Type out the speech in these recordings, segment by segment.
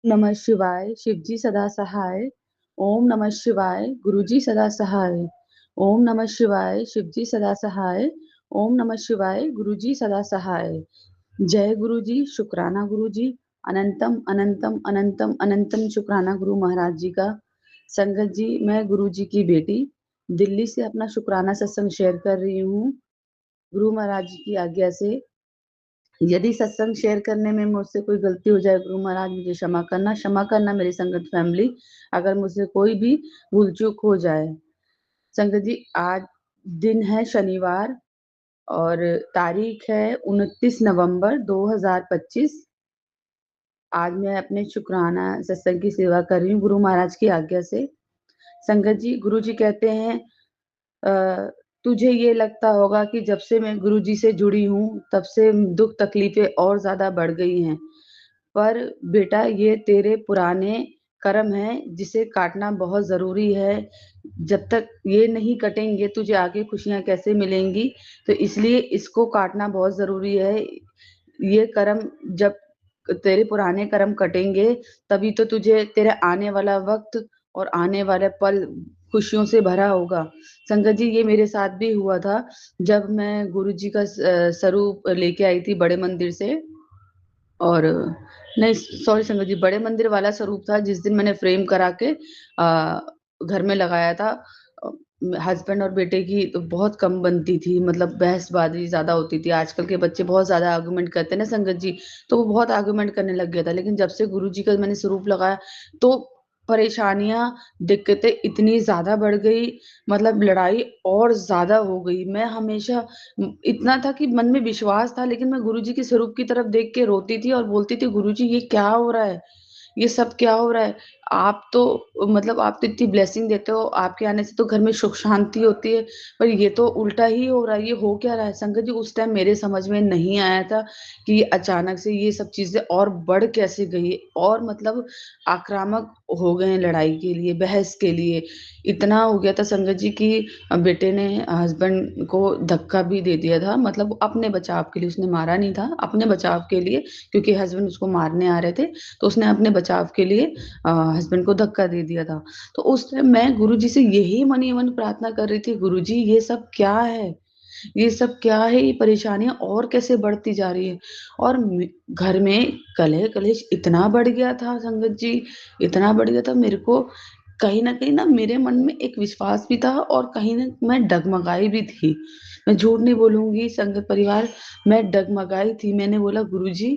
नमः शिवाय, शिवजी सदा सहाय। ओम नमः शिवाय, गुरुजी सदा सहाय। ओम नमः शिवाय, शिवजी सदा सहाय। ओम नमः शिवाय, गुरुजी सदा सहाय। जय गुरुजी, शुक्राना गुरुजी। अनंतम अनंतम अनंतम अनंतम शुक्राना गुरु महाराज जी का। संगत जी, मैं गुरुजी की बेटी दिल्ली से अपना शुक्राना सत्संग शेयर कर रही हूँ गुरु महाराज जी की आज्ञा से। यदि सत्संग शेयर करने में मुझसे कोई गलती हो जाए, गुरु महाराज मुझे क्षमा करना मेरी संगत फैमिली, अगर मुझसे कोई भी भूल चूक हो जाए। संगत जी, आज दिन है शनिवार और तारीख है 29 नवंबर 2025। आज मैं अपने शुक्राना सत्संग की सेवा कर रही हूँ गुरु महाराज की आज्ञा से। संगत जी, गुरु जी कहते हैं तुझे ये लगता होगा कि जब से मैं गुरुजी से जुड़ी हूँ तब से दुख तकलीफें और ज्यादा बढ़ गई हैं। पर बेटा, ये तेरे पुराने कर्म हैं जिसे काटना बहुत जरूरी है। जब तक ये नहीं कटेंगे तुझे आगे खुशियां कैसे मिलेंगी? तो इसलिए इसको काटना बहुत जरूरी है। ये कर्म जब तेरे पुराने कर्म कटेंगे तभी तो तुझे तेरे आने वाला वक्त और आने वाले पल खुशियों से भरा होगा। संगत जी, ये मेरे साथ भी हुआ था जब मैं गुरुजी का स्वरूप लेके आई थी बड़े मंदिर से। और नहीं, सॉरी संगत जी, बड़े मंदिर वाला स्वरूप था जिस दिन मैंने फ्रेम करा के घर में लगाया था। हस्बैंड और बेटे की तो बहुत कम बनती थी, मतलब बहसबाजी ज्यादा होती थी। आजकल के बच्चे बहुत ज्यादा आर्गुमेंट करते हैं ना संगत जी, तो वो बहुत आर्गुमेंट करने लग गया था। लेकिन जब से गुरुजी का मैंने स्वरूप लगाया तो परेशानियां, दिक्कतें इतनी ज्यादा बढ़ गई, मतलब लड़ाई और ज्यादा हो गई। मैं हमेशा इतना था कि मन में विश्वास था, लेकिन मैं गुरुजी के स्वरूप की तरफ देख के रोती थी और बोलती थी, गुरुजी ये क्या हो रहा है? ये सब क्या हो रहा है? आप तो मतलब आप तो इतनी ब्लेसिंग देते हो, आपके आने से तो घर में सुख शांति होती है, पर ये तो उल्टा ही हो रहा है। ये हो क्या रहा है? संगत जी, उस टाइम मेरे समझ में नहीं आया था कि अचानक से ये सब चीजें और बढ़ कैसे गई, और मतलब आक्रामक हो गए हैं लड़ाई के लिए, बहस के लिए। इतना हो गया था संगत जी कि बेटे ने हस्बैंड को धक्का भी दे दिया था, मतलब अपने बचाव के लिए। उसने मारा नहीं था, अपने बचाव के लिए, क्योंकि हस्बैंड उसको मारने आ रहे थे, तो उसने अपने बचाव के लिए हस्बैंड को धक्का दे दिया था। तो उस टाइम मैं गुरुजी से यही मन ही मन प्रार्थना कर रही थी, गुरुजी ये सब क्या है? ये सब क्या है? ये परेशानियां और कैसे बढ़ती जा रही है? और घर में कलह कलेश इतना बढ़ गया था संगत जी, इतना बढ़ गया था। मेरे को कहीं ना मेरे मन में एक विश्वास भी था, और कहीं ना मैं डगमगाई भी थी। मैं झूठ नहीं बोलूंगी संगत परिवार, मैं डगमगाई थी। मैंने बोला, गुरुजी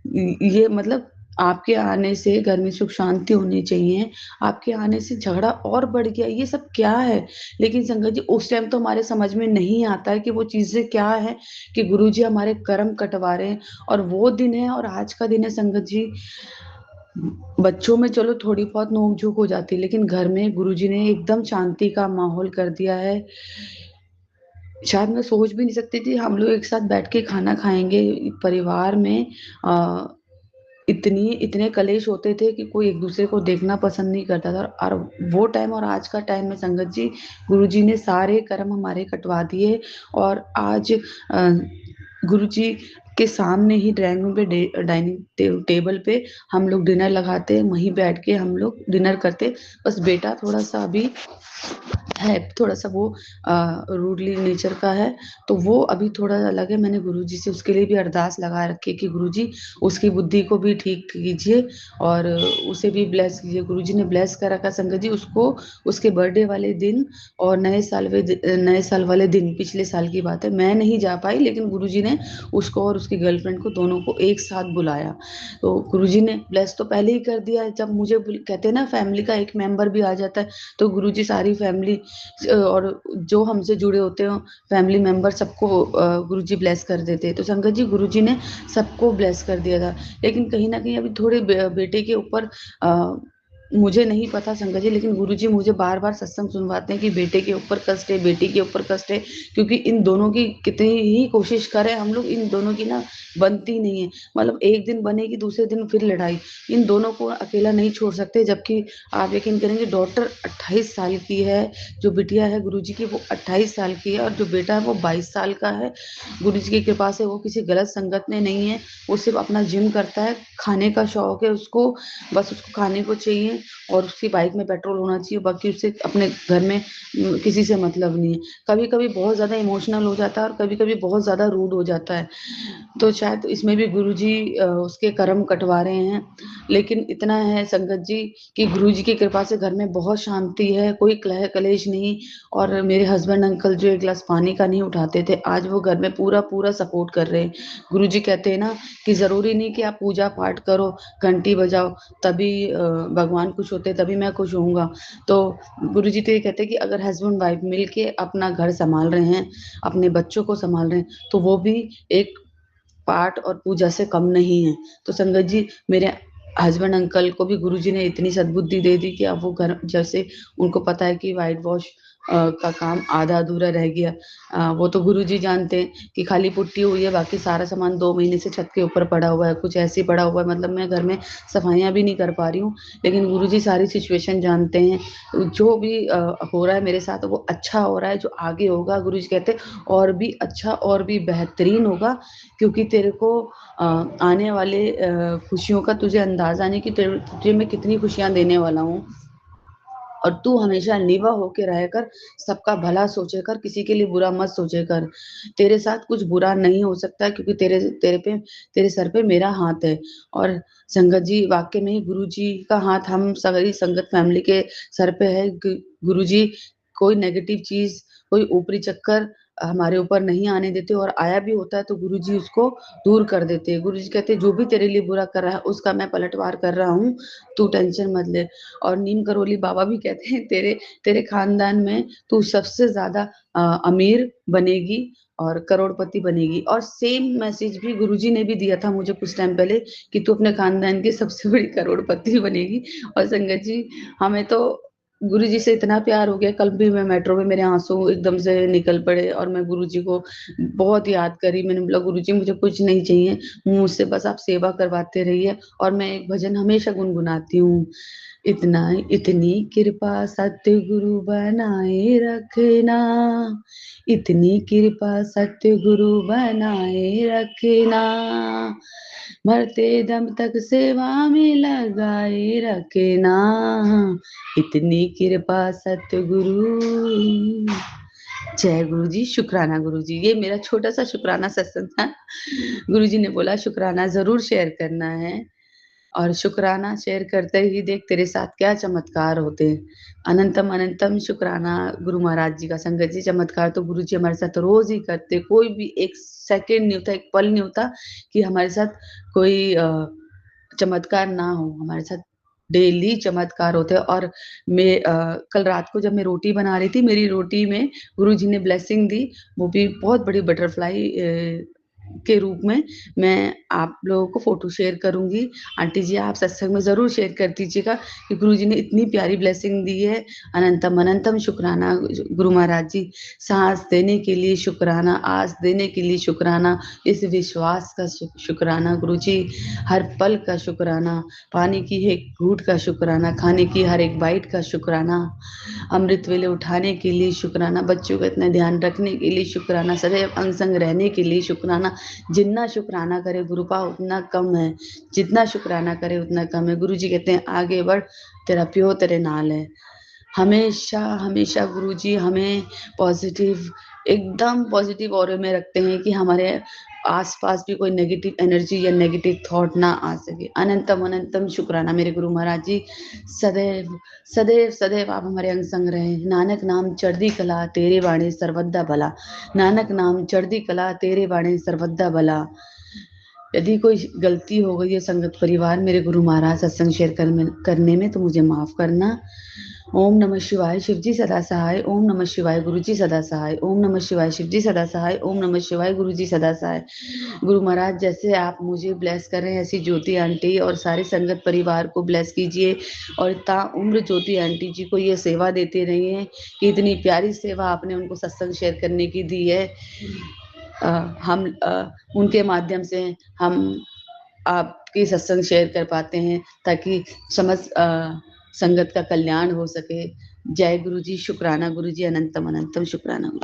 ये मतलब आपके आने से घर में सुख शांति होनी चाहिए, आपके आने से झगड़ा और बढ़ गया, ये सब क्या है? लेकिन संगत जी, उस टाइम तो हमारे समझ में नहीं आता है कि वो चीजें क्या है, कि गुरुजी हमारे कर्म कटवा रहे हैं। और वो दिन है और आज का दिन है संगत जी। बच्चों में चलो थोड़ी बहुत नोक झोंक हो जाती है, लेकिन घर में गुरुजी ने एकदम शांति का माहौल कर दिया है। शायद मैं सोच भी नहीं सकती थी हम लोग एक साथ बैठ के खाना खाएंगे परिवार में। आ, इतनी इतने कलेश होते थे कि कोई एक दूसरे को देखना पसंद नहीं करता था। और वो टाइम और आज का टाइम में संगत जी, गुरुजी ने सारे कर्म हमारे कटवा दिए। और आज गुरुजी के सामने ही ड्राइंग रूम पे, डाइनिंग टेबल पे हम लोग डिनर लगाते हैं, वहीं बैठ के हम लोग डिनर करते। बस बेटा थोड़ा सा अभी है, थोड़ा सा वो रूडली नेचर का है, तो वो अभी थोड़ा अलग है। मैंने गुरुजी से उसके लिए भी अरदास लगा रखी है कि गुरुजी उसकी बुद्धि को भी ठीक कीजिए और उसे भी ब्लेस कीजिए। गुरुजी ने ब्लेस कर रखा संगत जी उसको, उसके बर्थडे वाले दिन और नए साल वाले दिन, पिछले साल की बात है। मैं नहीं जा पाई, लेकिन गुरुजी ने उसको और उसकी गर्लफ्रेंड को, दोनों को एक साथ बुलाया। तो गुरुजी ने ब्लेस तो पहले ही कर दिया है। जब मुझे कहते हैं ना, फैमिली का एक मेंबर भी आ जाता है, तो गुरुजी सारी फैमिली और जो हमसे जुड़े होते हो फैमिली मेंबर, सबको गुरुजी ब्लेस कर देते हैं। तो संगत जी, गुरुजी ने सबको ब्लेस कर दिया था। लेकिन कहीं ना कहीं अभी थोड़े बेटे के ऊपर मुझे नहीं पता संगत जी, लेकिन गुरुजी मुझे बार-बार सत्संग सुनवाते हैं कि बेटे के ऊपर कष्ट है, बेटी के ऊपर कष्ट है, क्योंकि इन दोनों की कितनी ही कोशिश करें हम लोग, इन दोनों की ना बनती नहीं है। मतलब एक दिन बनेगी, दूसरे दिन फिर लड़ाई। इन दोनों को अकेला नहीं छोड़ सकते, जबकि आप यकीन करेंगे डॉटर 28 साल की है, जो बिटिया है गुरुजी की वो 28 साल की है और जो बेटा है वो 22 साल का है। गुरुजी की कृपा से वो किसी गलत संगत में नहीं है, वो सिर्फ़ अपना जिम करता है, खाने का शौक है उसको, बस उसको खाने को चाहिए और उसकी बाइक में पेट्रोल होना चाहिए, बाकी उससे अपने घर में किसी से मतलब नहीं है। कभी-कभी बहुत ज़्यादा इमोशनल हो जाता है और कभी-कभी बहुत ज़्यादा रूड हो जाता है। तो शायद इसमें भी गुरुजी उसके कर्म कटवा रहे हैं। लेकिन इतना है संगत जी कि गुरुजी की कृपा से घर में बहुत शांति है, कोई कलह कलेश नहीं। और मेरे हस्बैंड अंकल जो एक गिलास पानी का नहीं उठाते थे, आज वो घर में पूरा-पूरा सपोर्ट कर रहे हैं। गुरुजी कहते हैं ना कि ज़रूरी नहीं कि आप पूजा-पाठ करो, घंटी बजाओ, तभी भगवान खुश होते हैं, तभी मैं खुश होऊँगा। तो गुरुजी तो ये कहते हैं कि अगर हस्बैंड वाइफ मिल के अपना घर सँभाल रहे हैं, अपने बच्चों को सँभाल रहे हैं, तो वो भी एक पाठ और पूजा से कम नहीं है। तो संगत जी, मेरे हस्बैंड अंकल को भी गुरुजी ने इतनी सद्बुद्धि दे दी कि अब वो घर, जैसे उनको पता है कि व्हाइट वॉश का काम आधा-अधूरा रह गया। वो तो गुरुजी जानते हैं कि खाली पुट्टी हुई है, बाकी सारा सामान 2 महीने से छत के ऊपर पड़ा हुआ है, कुछ ऐसे ही पड़ा हुआ है, मतलब मैं घर में सफाइयाँ भी नहीं कर पा रही हूँ। लेकिन गुरुजी सारी सिचुएशन जानते हैं। जो भी हो रहा है मेरे साथ वो अच्छा हो रहा है, जो आगे होगा गुरुजी कहते हैं और भी अच्छा और भी बेहतरीन होगा, क्योंकि तेरे को आने वाले खुशियों का तुझे अंदाज़ा नहीं कि तुझे मैं कितनी खुशियाँ देने वाला हूँ। और तू हमेशा निवा होके रह कर, सबका भला सोचे कर, किसी के लिए बुरा मत सोचे कर। तेरे साथ कुछ बुरा नहीं हो सकता, क्योंकि तेरे सर पे मेरा हाथ है। और संगत जी, वाक़ई में ही गुरुजी का हाथ हम सारी संगत फैमिली के सर पे है। गुरुजी कोई नेगेटिव चीज़, कोई ऊपरी चक्कर हमारे ऊपर नहीं आने देते, और आया भी होता है तो गुरुजी उसको दूर कर देते हैं। गुरुजी कहते हैं जो भी तेरे लिए बुरा कर रहा है उसका मैं पलटवार कर रहा हूँ, तू टेंशन मत ले। और नीम करोली बाबा भी कहते हैं तेरे तेरे खानदान में तू सबसे ज़्यादा अमीर बनेगी और करोड़पति बनेगी। और सेम मैसेज भी गुरुजी ने भी दिया था मुझे कुछ टाइम पहले कि तू अपने खानदान की सबसे बड़ी करोड़पति बनेगी। और संगत जी, हमें तो गुरुजी से इतना प्यार हो गया, कल भी मैं मेट्रो में मेरे आँसू एकदम से निकल पड़े और मैं गुरुजी को बहुत याद करी। मैंने बोला गुरुजी मुझे कुछ नहीं चाहिए, मुझसे बस आप सेवा करवाते रहिए। और मैं एक भजन हमेशा गुनगुनाती हूँ, इतना इतनी कृपा सतगुरु बनाए रखना, इतनी कृपा सतगुरु बनाए रखना, मरते दम तक सेवा में लगाए रखना, इतनी कृपा सतगुरु। जय गुरु जी, शुक्राना गुरु जी। ये मेरा छोटा-सा शुक्राना सत्संग था। गुरु जी ने बोला शुक्राना ज़रूर शेयर करना है। और शुक्राना शेयर करते ही देख तेरे साथ क्या चमत्कार होते हैं। अनंतम अनंतम शुक्राना गुरु महाराज जी का। संगत जी, चमत्कार तो गुरु जी हमारे साथ रोज़ ही करते। कोई भी एक सेकंड नहीं होता, एक पल नहीं होता कि हमारे साथ कोई चमत्कार ना हो। हमारे साथ डेली चमत्कार होते हैं। और मैं कल रात को जब मैं रोटी बना रही थी, मेरी रोटी में गुरुजी ने ब्लेसिंग दी, वो भी बहुत बड़ी बटरफ्लाई के रूप में। मैं आप लोगों को फ़ोटो शेयर करूँगी। आंटी जी, आप सत्संग में ज़रूर शेयर कर दीजिएगा कि गुरुजी ने इतनी प्यारी ब्लेसिंग दी है। अनंतम अनंतम शुक्राना गुरु महाराज जी। साँस देने के लिए शुक्राना, आस देने के लिए शुक्राना, इस विश्वास का शुक्राना गुरुजी, हर पल का शुक्राना, पानी की एक घूँट का शुक्राना, खाने की हर एक बाइट का शुक्राना, अमृत वेले उठाने के लिए शुक्राना, बच्चों का इतना ध्यान रखने के लिए शुक्राना, सदैव अंग संग रहने के लिए शुक्राना। जितना शुक्राना करे गुरुपा उतना कम है, जितना शुक्राना करे उतना कम है। गुरुजी कहते हैं आगे बढ़, तेरा प्यो तेरे नाल है। हमेशा हमेशा गुरुजी हमें पॉजिटिव, एकदम पॉजिटिव ऑरे में रखते हैं कि हमारे आस-पास भी कोई नेगेटिव एनर्जी या नेगेटिव थॉट ना आ सके। अनंतम अनंतम शुक्राना मेरे गुरु महाराज जी। सदैव सदैव सदैव आप हमारे अंग संग रहें। नानक नाम चढ़दी कला तेरे बाणे सर्वदा भला, नानक नाम चढ़दी कला तेरे बाणे सर्वदा भला। यदि कोई गलती हो गई है संगत परिवार मेरे गुरु महाराज सत्संग शेयर करने में तो मुझे माफ़ करना। ओम नमः शिवाय शिवजी सदा सहाय। ओम नमः शिवाय गुरुजी सदा सहाय। ओम नमः शिवाय शिवजी सदा सहाय। ओम नमः शिवाय गुरुजी सदा सहाय। गुरु महाराज जैसे आप मुझे ब्लेस कर रहे हैं ऐसी ज्योति आंटी और सारे संगत परिवार को ब्लेस कीजिए और ताउम्र ज्योति आंटी जी को ये सेवा देते रहिए कि इतनी प्यारी सेवा आपने उनको सत्संग शेयर करने की दी है। हम उनके माध्यम से हम आपके सत्संग शेयर कर पाते हैं ताकि समस्त संगत का कल्याण हो सके। जय गुरु जी, शुक्राना गुरु जी, अनंतम अनंतम शुक्राना।